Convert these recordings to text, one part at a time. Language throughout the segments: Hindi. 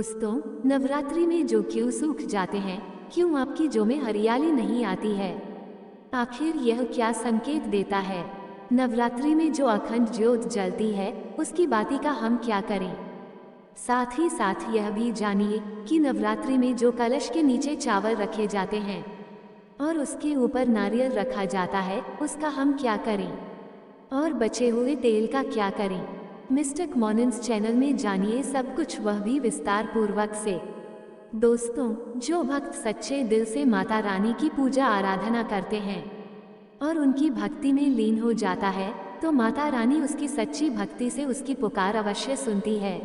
दोस्तों, नवरात्रि में जो क्यों सूख जाते हैं, क्यों आपकी जो में हरियाली नहीं आती है, आखिर यह क्या संकेत देता है? नवरात्रि में जो अखंड ज्योत जलती है, उसकी बाती का हम क्या करें? साथ ही साथ यह भी जानिए कि नवरात्रि में जो कलश के नीचे चावल रखे जाते हैं और उसके ऊपर नारियल रखा जाता है, उसका हम क्या करें? और बचे हुए तेल का क्या करें? मिस्टिक मॉर्निंग्स चैनल में जानिए सब कुछ, वह भी विस्तार पूर्वक से। दोस्तों, जो भक्त सच्चे दिल से माता रानी की पूजा आराधना करते हैं और उनकी भक्ति में लीन हो जाता है, तो माता रानी उसकी सच्ची भक्ति से उसकी पुकार अवश्य सुनती है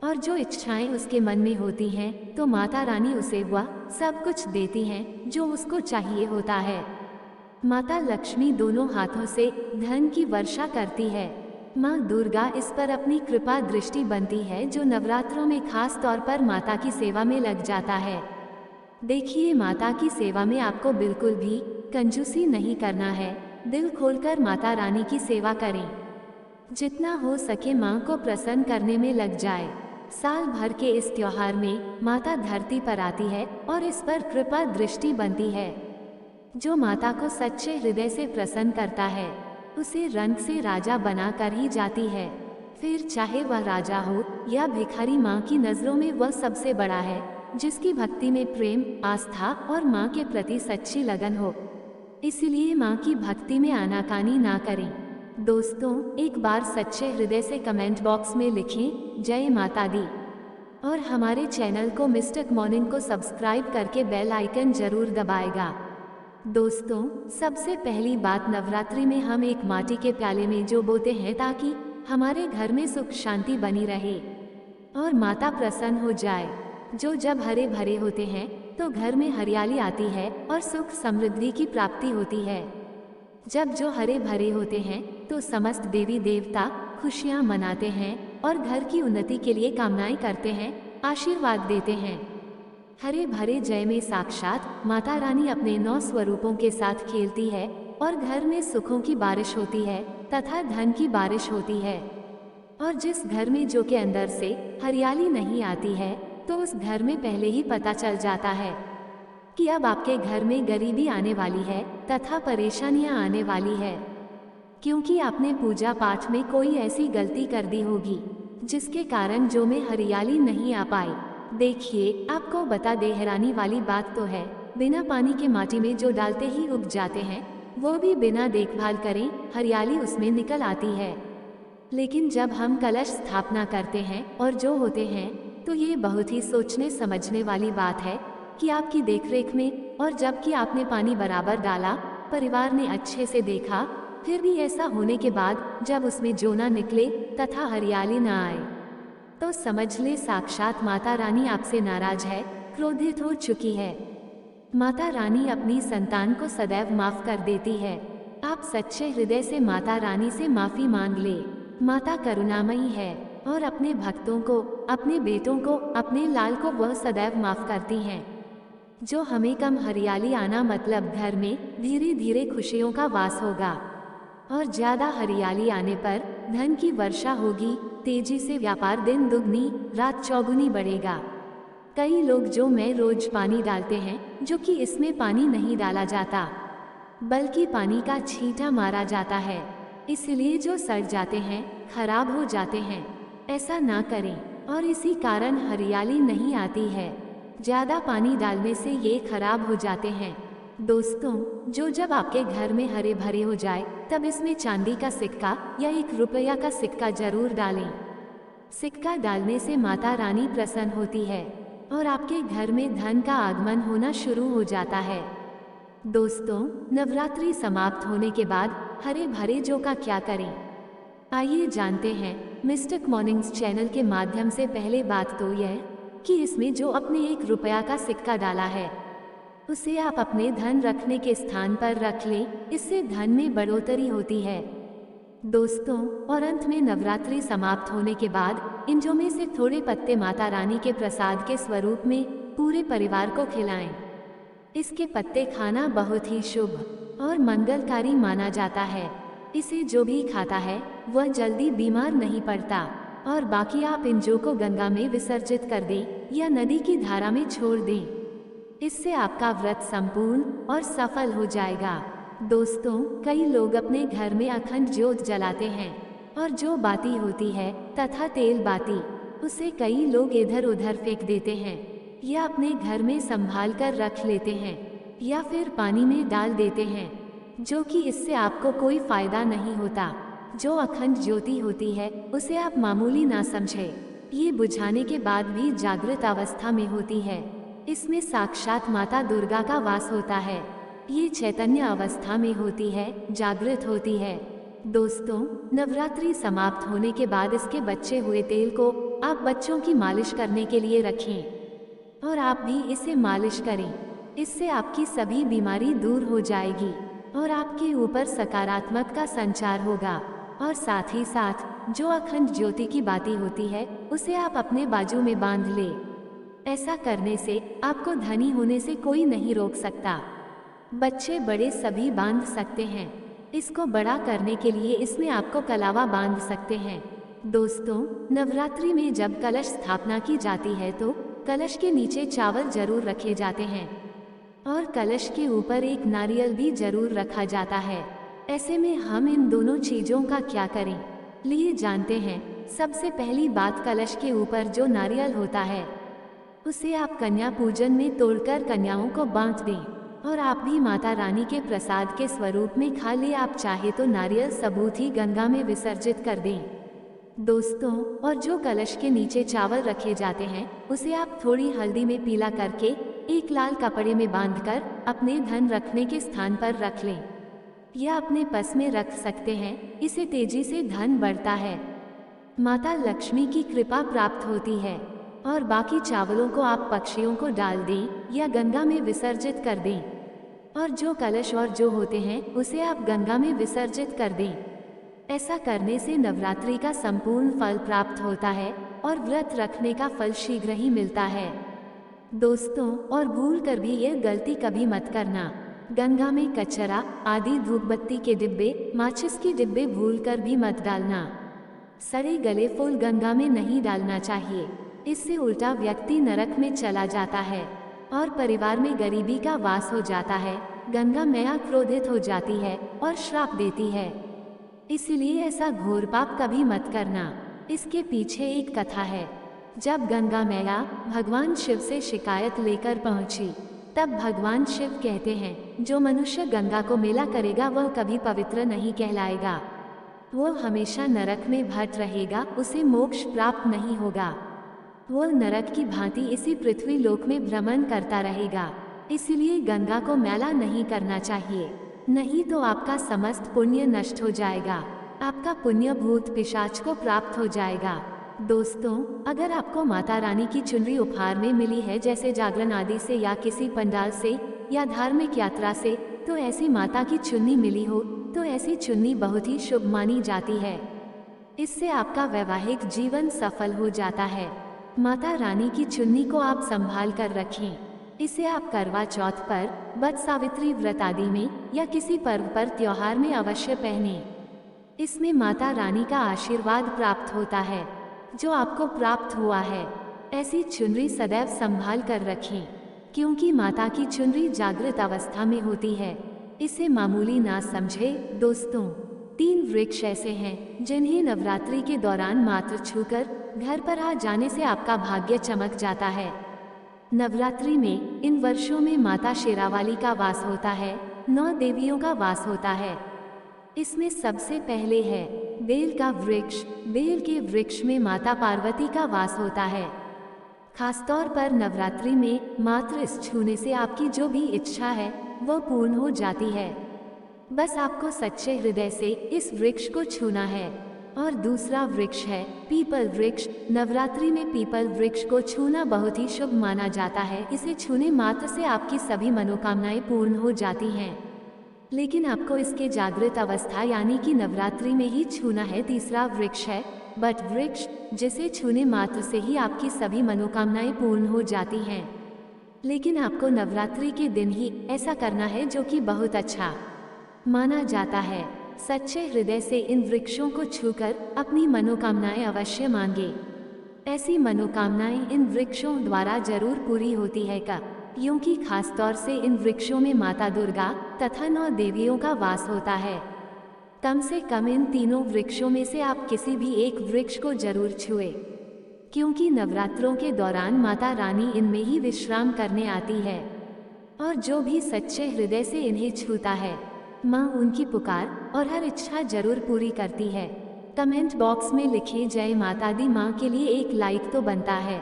और जो इच्छाएं उसके मन में होती हैं, तो माता रानी उसे वह सब कुछ देती हैं जो उसको चाहिए होता है। माता लक्ष्मी दोनों हाथों से धन की वर्षा करती है। माँ दुर्गा इस पर अपनी कृपा दृष्टि बनती है, जो नवरात्रों में खास तौर पर माता की सेवा में लग जाता है। देखिए, माता की सेवा में आपको बिल्कुल भी कंजूसी नहीं करना है। दिल खोलकर माता रानी की सेवा करें। जितना हो सके माँ को प्रसन्न करने में लग जाए। साल भर के इस त्योहार में माता धरती पर आती है और इस पर कृपा दृष्टि बनती है। जो माता को सच्चे हृदय से प्रसन्न करता है, उसे रंग से राजा बनाकर ही जाती है। फिर चाहे वह राजा हो या भिखारी, माँ की नजरों में वह सबसे बड़ा है, जिसकी भक्ति में प्रेम, आस्था और माँ के प्रति सच्ची लगन हो। इसलिए माँ की भक्ति में आनाकानी ना करें। दोस्तों, एक बार सच्चे हृदय से कमेंट बॉक्स में लिखें जय माता दी और हमारे चैनल को मिस्टिक मॉर्निंग को सब्सक्राइब करके बेल आइकन जरूर दबाएगा। दोस्तों, सबसे पहली बात, नवरात्रि में हम एक माटी के प्याले में जो बोते हैं ताकि हमारे घर में सुख शांति बनी रहे और माता प्रसन्न हो जाए। जो जब हरे भरे होते हैं तो घर में हरियाली आती है और सुख समृद्धि की प्राप्ति होती है। जब जो हरे भरे होते हैं तो समस्त देवी देवता खुशियां मनाते हैं और घर की उन्नति के लिए कामनाएं करते हैं, आशीर्वाद देते हैं। हरे भरे जय में साक्षात माता रानी अपने 9 स्वरूपों के साथ खेलती है और घर में सुखों की बारिश होती है तथा धन की बारिश होती है। और जिस घर में जो के अंदर से हरियाली नहीं आती है, तो उस घर में पहले ही पता चल जाता है कि अब आपके घर में गरीबी आने वाली है तथा परेशानियां आने वाली है, क्योंकि आपने पूजा पाठ में कोई ऐसी गलती कर दी होगी जिसके कारण जो में हरियाली नहीं आ पाई। देखिए, आपको बता दे, हैरानी वाली बात तो है, बिना पानी के माटी में जो डालते ही उग जाते हैं, वो भी बिना देखभाल करें हरियाली उसमें निकल आती है। लेकिन जब हम कलश स्थापना करते हैं और जो होते हैं, तो ये बहुत ही सोचने समझने वाली बात है कि आपकी देखरेख में और जबकि आपने पानी बराबर डाला, परिवार ने अच्छे से देखा, फिर भी ऐसा होने के बाद जब उसमें जो ना निकले तथा हरियाली ना आए, तो समझ ले साक्षात माता रानी आपसे नाराज है, क्रोधित हो चुकी है। माता रानी अपनी संतान को सदैव माफ कर देती है। आप सच्चे हृदय से माता रानी से माफी मांग ले। माता करुणामयी है और अपने भक्तों को, अपने बेटों को, अपने लाल को वह सदैव माफ करती हैं। जो हमें कम हरियाली आना मतलब घर में धीरे धीरे खुशियों का वास होगा और ज्यादा हरियाली आने पर धन की वर्षा होगी, तेजी से व्यापार दिन दुगनी रात चौगुनी बढ़ेगा। कई लोग जो में रोज पानी डालते हैं, जो कि इसमें पानी नहीं डाला जाता बल्कि पानी का छींटा मारा जाता है, इसलिए जो सड़ जाते हैं, खराब हो जाते हैं। ऐसा ना करें और इसी कारण हरियाली नहीं आती है। ज्यादा पानी डालने से ये खराब हो जाते हैं। दोस्तों, जो जब आपके घर में हरे भरे हो जाए, तब इसमें चांदी का सिक्का या 1 रुपया का सिक्का जरूर डालें। सिक्का डालने से माता रानी प्रसन्न होती है और आपके घर में धन का आगमन होना शुरू हो जाता है। दोस्तों, नवरात्रि समाप्त होने के बाद हरे भरे जौ का क्या करें, आइए जानते हैं मिस्टिक मॉर्निंग्स चैनल के माध्यम से। पहले बात तो यह कि इसमें जो अपने 1 रुपया का सिक्का डाला है, उसे आप अपने धन रखने के स्थान पर रख लें, इससे धन में बढ़ोतरी होती है। दोस्तों, और अंत में नवरात्रि समाप्त होने के बाद इन जौ में से थोड़े पत्ते माता रानी के प्रसाद के स्वरूप में पूरे परिवार को खिलाएं। इसके पत्ते खाना बहुत ही शुभ और मंगलकारी माना जाता है। इसे जो भी खाता है वह जल्दी बीमार नहीं पड़ता। और बाकी आप इन जौ को गंगा में विसर्जित कर दें या नदी की धारा में छोड़ दें। इससे आपका व्रत संपूर्ण और सफल हो जाएगा। दोस्तों, कई लोग अपने घर में अखंड ज्योत जलाते हैं और जो बाती होती है तथा तेल बाती, उसे कई लोग इधर उधर फेंक देते हैं या अपने घर में संभाल कर रख लेते हैं या फिर पानी में डाल देते हैं, जो कि इससे आपको कोई फायदा नहीं होता। जो अखंड ज्योति होती है उसे आप मामूली ना समझें। ये बुझाने के बाद भी जागृत अवस्था में होती है। इसमें साक्षात माता दुर्गा का वास होता है। ये चैतन्य अवस्था में होती है, जागृत होती है। दोस्तों, नवरात्रि समाप्त होने के बाद इसके बचे हुए तेल को आप बच्चों की मालिश करने के लिए रखें और आप भी इसे मालिश करें। इससे आपकी सभी बीमारी दूर हो जाएगी और आपके ऊपर सकारात्मक का संचार होगा। और साथ ही साथ जो अखंड ज्योति की बाती होती है उसे आप अपने बाजू में बांध ले। ऐसा करने से आपको धनी होने से कोई नहीं रोक सकता। बच्चे बड़े सभी बांध सकते हैं। इसको बड़ा करने के लिए इसमें आपको कलावा बांध सकते हैं। दोस्तों, नवरात्रि में जब कलश स्थापना की जाती है तो कलश के नीचे चावल जरूर रखे जाते हैं और कलश के ऊपर एक नारियल भी जरूर रखा जाता है। ऐसे में हम इन दोनों चीजों का क्या करें, लिए जानते हैं। सबसे पहली बात, कलश के ऊपर जो नारियल होता है उसे आप कन्या पूजन में तोड़कर कन्याओं को बांट दें और आप भी माता रानी के प्रसाद के स्वरूप में खा ले। आप चाहे तो नारियल सबूत ही गंगा में विसर्जित कर दें। दोस्तों, और जो कलश के नीचे चावल रखे जाते हैं उसे आप थोड़ी हल्दी में पीला करके एक लाल कपड़े में बांधकर अपने धन रखने के स्थान पर रख लें या अपने पस में रख सकते हैं। इससे तेजी से धन बढ़ता है, माता लक्ष्मी की कृपा प्राप्त होती है। और बाकी चावलों को आप पक्षियों को डाल दें या गंगा में विसर्जित कर दें और जो कलश और जो होते हैं उसे आप गंगा में विसर्जित कर दें। ऐसा करने से नवरात्रि का संपूर्ण फल प्राप्त होता है और व्रत रखने का फल शीघ्र ही मिलता है। दोस्तों, और भूल कर भी यह गलती कभी मत करना। गंगा में कचरा आदि धूपबत्ती के डिब्बे, माचिस के डिब्बे भूल कर भी मत डालना। सड़े गले फूल गंगा में नहीं डालना चाहिए। इससे उल्टा व्यक्ति नरक में चला जाता है और परिवार में गरीबी का वास हो जाता है। गंगा मैया क्रोधित हो जाती है और श्राप देती है। इसलिए ऐसा घोर पाप कभी मत करना। इसके पीछे एक कथा है। जब गंगा मैया भगवान शिव से शिकायत लेकर पहुंची, तब भगवान शिव कहते हैं, जो मनुष्य गंगा को मेला करेगा वह कभी पवित्र नहीं कहलाएगा, वो हमेशा नरक में भट रहेगा, उसे मोक्ष प्राप्त नहीं होगा। वो नरक की भांति इसी पृथ्वी लोक में भ्रमण करता रहेगा। इसलिए गंगा को मैला नहीं करना चाहिए, नहीं तो आपका समस्त पुण्य नष्ट हो जाएगा, आपका पुण्य भूत पिशाच को प्राप्त हो जाएगा। दोस्तों, अगर आपको माता रानी की चुनरी उपहार में मिली है, जैसे जागरण आदि से या किसी पंडाल से या धार्मिक यात्रा से, तो ऐसी माता की चुन्नी मिली हो तो ऐसी चुन्नी बहुत ही शुभ मानी जाती है। इससे आपका वैवाहिक जीवन सफल हो जाता है। माता रानी की चुन्नी को आप संभाल कर रखें। इसे आप करवा चौथ पर, वट सावित्री व्रत आदि में या किसी पर्व पर, त्योहार में अवश्य पहनें। इसमें माता रानी का आशीर्वाद प्राप्त होता है जो आपको प्राप्त हुआ है। ऐसी चुनरी सदैव संभाल कर रखें, क्योंकि माता की चुनरी जागृत अवस्था में होती है। इसे मामूली ना समझे। दोस्तों, 3 वृक्ष ऐसे हैं जिन्हें नवरात्रि के दौरान मात्र छूकर घर पर आ जाने से आपका भाग्य चमक जाता है। नवरात्रि में इन वर्षों में माता शेरावाली का वास होता है, 9 देवियों का वास होता है। इसमें सबसे पहले है बेल का वृक्ष। बेल के वृक्ष में माता पार्वती का वास होता है। खासतौर पर नवरात्रि में मात्र इस छूने से आपकी जो भी इच्छा है वो पूर्ण हो जाती है। बस आपको सच्चे हृदय से इस वृक्ष को छूना है। और दूसरा वृक्ष है पीपल वृक्ष। नवरात्रि में पीपल वृक्ष को छूना बहुत ही शुभ माना जाता है। इसे छूने मात्र से आपकी सभी मनोकामनाएं पूर्ण हो जाती हैं। लेकिन आपको इसके जागृत अवस्था यानी कि नवरात्रि में ही छूना है। तीसरा वृक्ष है बट वृक्ष, जिसे छूने मात्र से ही आपकी सभी मनोकामनाएं पूर्ण हो जाती हैं। लेकिन आपको नवरात्रि के दिन ही ऐसा करना है, जो कि बहुत अच्छा माना जाता है। सच्चे हृदय से इन वृक्षों को छूकर अपनी मनोकामनाएं अवश्य मांगे। ऐसी मनोकामनाएं इन वृक्षों द्वारा जरूर पूरी होती है क्योंकि खासतौर से इन वृक्षों में माता दुर्गा तथा 9 देवियों का वास होता है। कम से कम इन तीनों वृक्षों में से आप किसी भी एक वृक्ष को जरूर छुए, क्योंकि नवरात्रों के दौरान माता रानी इनमें ही विश्राम करने आती है और जो भी सच्चे हृदय से इन्हें छूता है, माँ उनकी पुकार और हर इच्छा जरूर पूरी करती है। कमेंट बॉक्स में लिखिए जय माता दी माँ के लिए एक लाइक तो बनता है।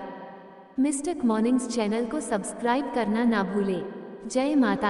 मिस्टिक मॉर्निंग्स चैनल को सब्सक्राइब करना ना भूले। जय माता दी।